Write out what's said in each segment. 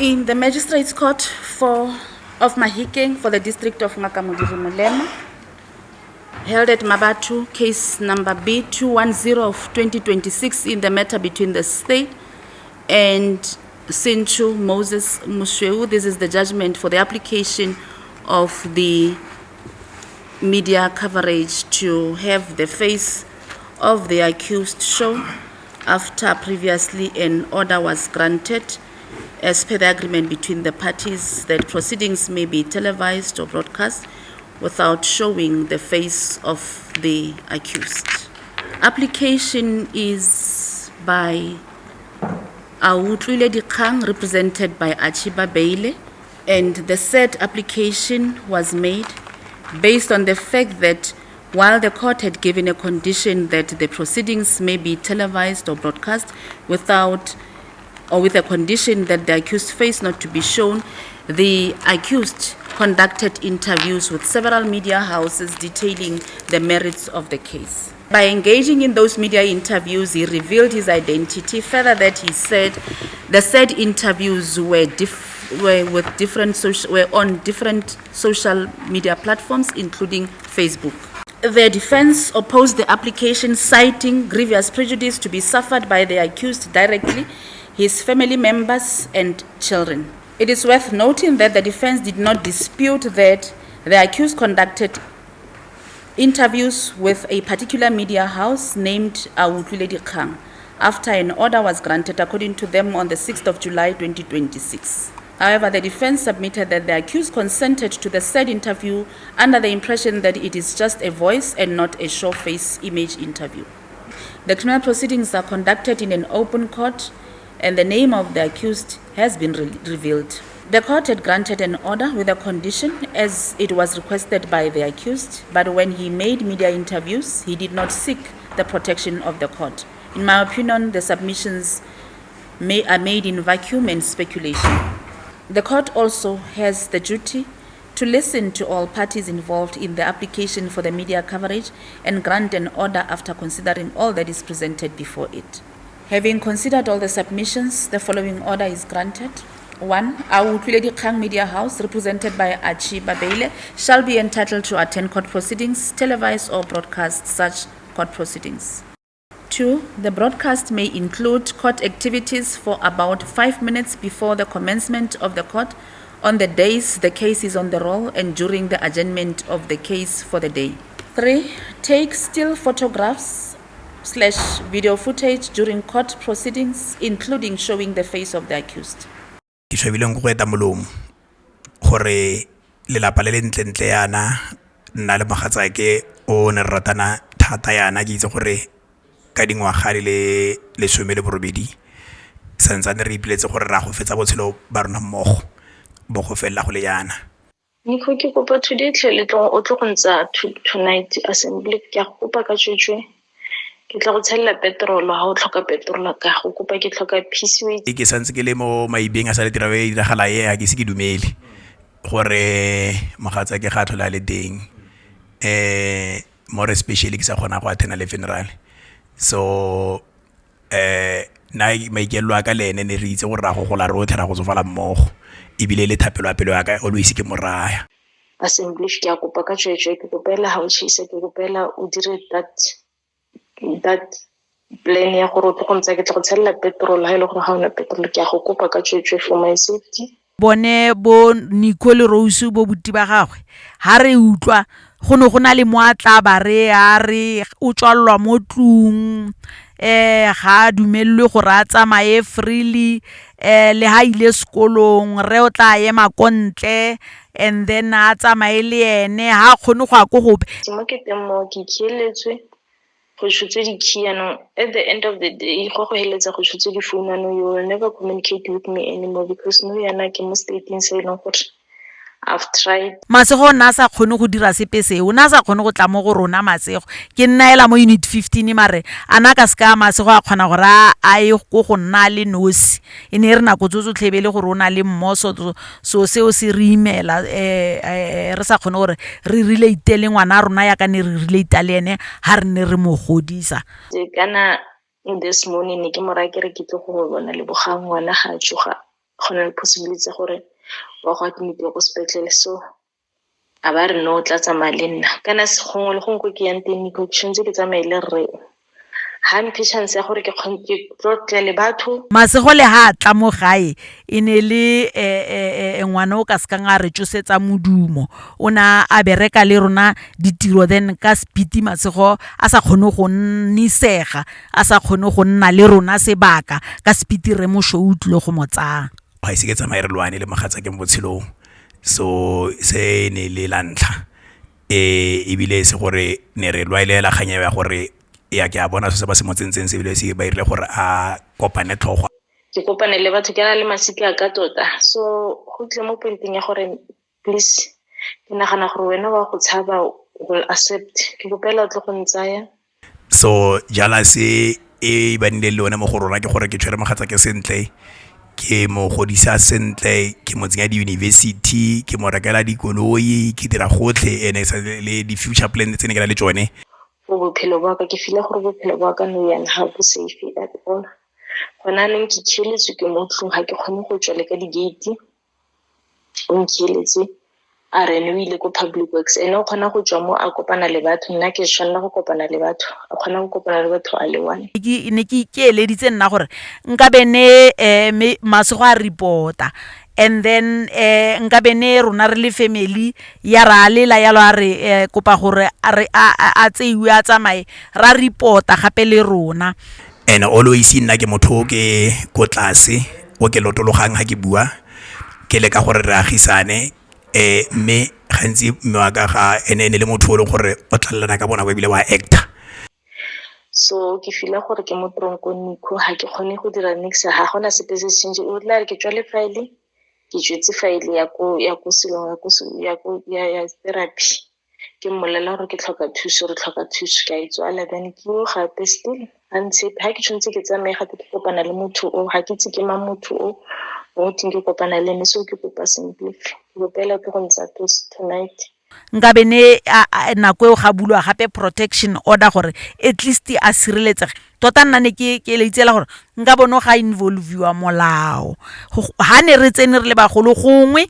In the Magistrates Court of Mahikeng for the District of Makamudiri Mulema, held at Mabatu, case number B210 of 2026 in the matter between the state and Sinchu Moses Mushweu. This is the judgment for the application of the media coverage to have the face of the accused shown after previously an order was granted as per the agreement between the parties that proceedings may be televised or broadcast without showing the face of the accused. Application is by Awutlwile Dikgang, represented by Achiba Baile, and the said application was made based on the fact that while the court had given a condition that the proceedings may be televised or broadcast without or with a condition that the accused face not to be shown, the accused conducted interviews with several media houses detailing the merits of the case. By engaging in those media interviews, he revealed his identity. Further, that he said the said interviews were on different social media platforms, including Facebook. The defense opposed the application, citing grievous prejudice to be suffered by the accused directly, his family members, and children. It is worth noting that the defense did not dispute that the accused conducted interviews with a particular media house named Awutlwile Dikgang after an order was granted, according to them, on the 6th of July 2026. However, the defense submitted that the accused consented to the said interview under the impression that it is just a voice and not a show-face image interview. The criminal proceedings are conducted in an open court, and the name of the accused has been revealed. The court had granted an order with a condition as it was requested by the accused, but when he made media interviews, he did not seek the protection of the court. In my opinion, the submissions are made in vacuum and speculation. The court also has the duty to listen to all parties involved in the application for the media coverage and grant an order after considering all that is presented before it. Having considered all the submissions, the following order is granted. 1. Awutlwile Dikgang Media House, represented by Achiba Baile, shall be entitled to attend court proceedings, televise or broadcast such court proceedings. 2. The broadcast may include court activities for about 5 minutes before the commencement of the court on the days the case is on the roll and during the adjournment of the case for the day. 3. Take still photographs/video footage during court proceedings, including showing the face of the accused. Ke shwebileng go eta molomo gore lelapa le lentle yana nna le mogatsake o ne ratana thata yana ke itse gore ka dingwaga le 18 santsane re ipiletse gore ra go fetsa botshelo ba rona mmogo bo go fella go le yana. Niko ke kopa today tlhele o tlo go ntsa tonight assembly ke go kopa ka tshwetshwe ke tla go tshella petrol ha o tlhoka petrol ka go kopa ke tlhoka piece weight ke santse ke le mo maibeng a sa le tirawe e diragala a ke se ke dumele gore mogatsa ke ga tlhola le teng more especially ke sa gona go attend le funeral. So na maikelo a ka lene ne re itse gore ra go gola re o thera go tsofala mmogo ebile le thapelo a pelo ya ka always ke moraya. Assembly ke a kopa ka tshwetshwe ke kopela ha o tshise ke kopela o dire that plan ya gore o tlo go ntse ke tlo go tshella petrol ha ile gore ha ona petrol ke a go kopa ka tshwetshwe for my safety. Bone bo Nicole Rose bo buti ba gagwe ha re utlwa go ne go na le moatla ba re a re o tswallwa mo tlung ga dumelwe go ra tsamaye freely le ha ile sekolong re o tla ema kontle and then a tsamaye le ene ha khone go a go gope mo ke teng mo ke kieletswe go tshotse di kiano at the end of the day go heletsa go tshotse di phone no you will never communicate with me anymore because no yana ke mo stating se no gore I've tried. Masego na sa khone go dira sepe se o na sa khone go tla mo go rona Masego ke nnaela mo unit 15 mare ana ka ska Masego a khona gore a ye go nna le nosi ene re na go tsotso tlhebele gore ona le mmoso so se o se re imela re sa khone gore re relate le ngwana rona ya ka ne re relate le ene ha re ne re mo godisa kana this morning ke mora ke re ke tlo go bona le bogangwana ga tsoga go na le possibility gore wa go admitiwa ko sepetlele. So a ba re no o tla tsamaya le nna kana se gongwe le gongwe ke yang teng ke tshwanetse ke tsamaye le rre ha mphe chance ya gore ke tlotle le batho. Masego le ha tla mo gae e ne le ngwana o ka sekang a re tsosetsa modumo o na a bereka le rona ditiro then ka speed Masego a sa kgone go nnisega a sa kgone go nna le rona sebaka ka speed re mo show utlwe go motsang ga ise ke tsamaye re lwane le mogatsa ke mo botshelong. So se ne le lantlha ebile se gore ne re lwaelela ganya ya gore ya ke a bona se ba se motsentseng se bile se ba irile gore a kopane tlhogo ke kopane le batho ke le masika ka tota. So go tle mo pointeng ya gore please ke nagana gore wena wa go tshaba will accept ke kopela tle go ntsaya. So jala se e banile le one mo go rona ke gore ke tshwere mogatsa ke sentle ke mo godisa sentle ke mo tsenya di university ke mo rekela dikoloi ke dira gotlhe ene sa le di future plans tse ne ke na le tsone go bophelo ba ka ke file gore bophelo ba ka no yana ha bo safe at all. Gona neng ke tshiletswe ke mo tlong ha ke kgone go tswa le ka di gate o nkiletse a re no ile ko public works ene o kgona go tswa mo a kopana le batho nna ke tshwanela go kopana le batho a kgona go kopana le batho a le one. ne ke eleditse nna gore nka bene Masego a reporta and then nka bene rona re le family ya ra lela yalo a re kopa gore a tseiwe a tsamaye ra reporta gape le rona and always nna ke motho ke ko tlase o ke lotologang ha ke bua ke le ka gore re agisane mme gantsi mmaka ga ene le motho o le gore o tlallana ka bona go bile wa actor. So ke fila gore ke mo Nico ha ke kgone go dira next ha gona sepe se change o tla re ke tswa le file ke jwetse file ya ko selo ya therapy ke mmolela gore ke tlhoka thuso re tlhoka thuso ka itswala then ke go gape still antse ha ke tshwantse ke tsamaye ga ke kopana le motho o ha ke tse ke ma motho o tinge kopana le ene so ke kopa simple ke kopela ke go ntsa tonight. nka bene nako eo ga bulwa gape protection order gore at least a sireletsege tota nna ne ke leitsela gore nka bono ga involviwa molao ha ne re tsene re le bagolo gongwe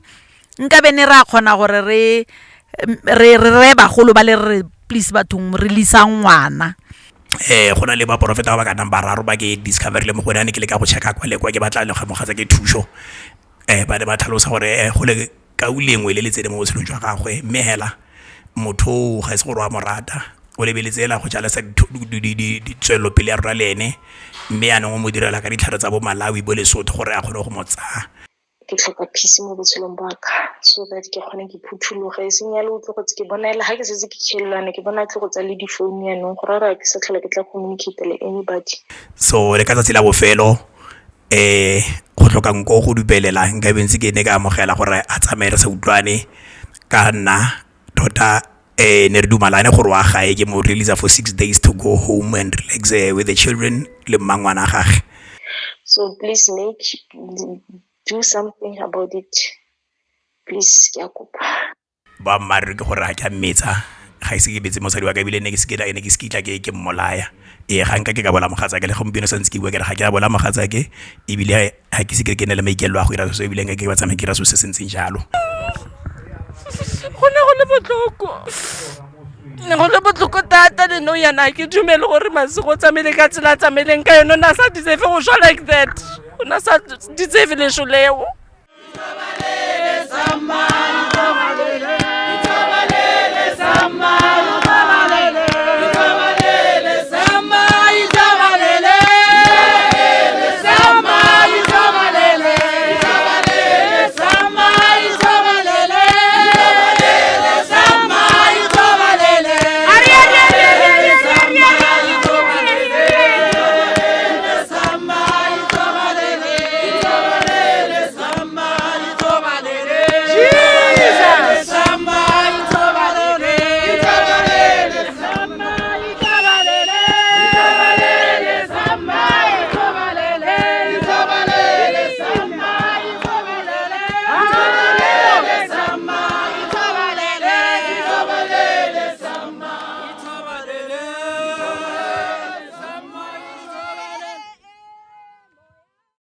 nka bene ra kgona gore re bagolo ba le re please bathong release ngwana. Go na le ba profeta ba ka nang bararo ba ke discover le mo go ne ke le ka go checka kwa le kwa ke batla le ga mogatsa ke thuso ba ne ba tlhalosa gore go le ka ulengwe le letsene mo botshelong jwa gagwe mme hela motho ga se gore wa morata o lebeletsela go jala sa ditswelo pele ya rona le ene mme ya nngwe mo direla ka ditlhare tsa bo Malawi bo Lesotho gore a kgone go motsa ke tlhoka peace mo botshelong ba ka so that ke kgone ke phuthuloga e seng ya le utlo go ke bona ile ha ke setse ke tshellane ke bona tlo go tsa le di phone ya nong gore ra ke sa tlhola ke tla communicate le anybody. So le ka tsatsi la bofelo go tlhokang go go dupelela nka bentse ke ne ka amogela gore a tsamaye re sa utlwane ka nna tota ne re dumalane gore wa gae ke mo release for 6 days to go home and relax with the children le mmangwana gagwe. So please do something about it please ke a kopa. Ba mare ke gore ha ke metsa ga ise ke betse mosadi wa ka bile ne ke skitla ke mmolaya ga nka ke ka bola mogatsa ke le gompieno santse ke bua ke ga ke bola mogatsa ke ebile ha ke se ke ne le maikelo a go ira so ebile nka ke ba tsama ke ira so se sentseng jalo go le botlhoko tata le no yana ke dumele gore Masego tsamele ka tsela tsameleng ka yona na sa deserve go shwa like that ona sa deserve le sho leo.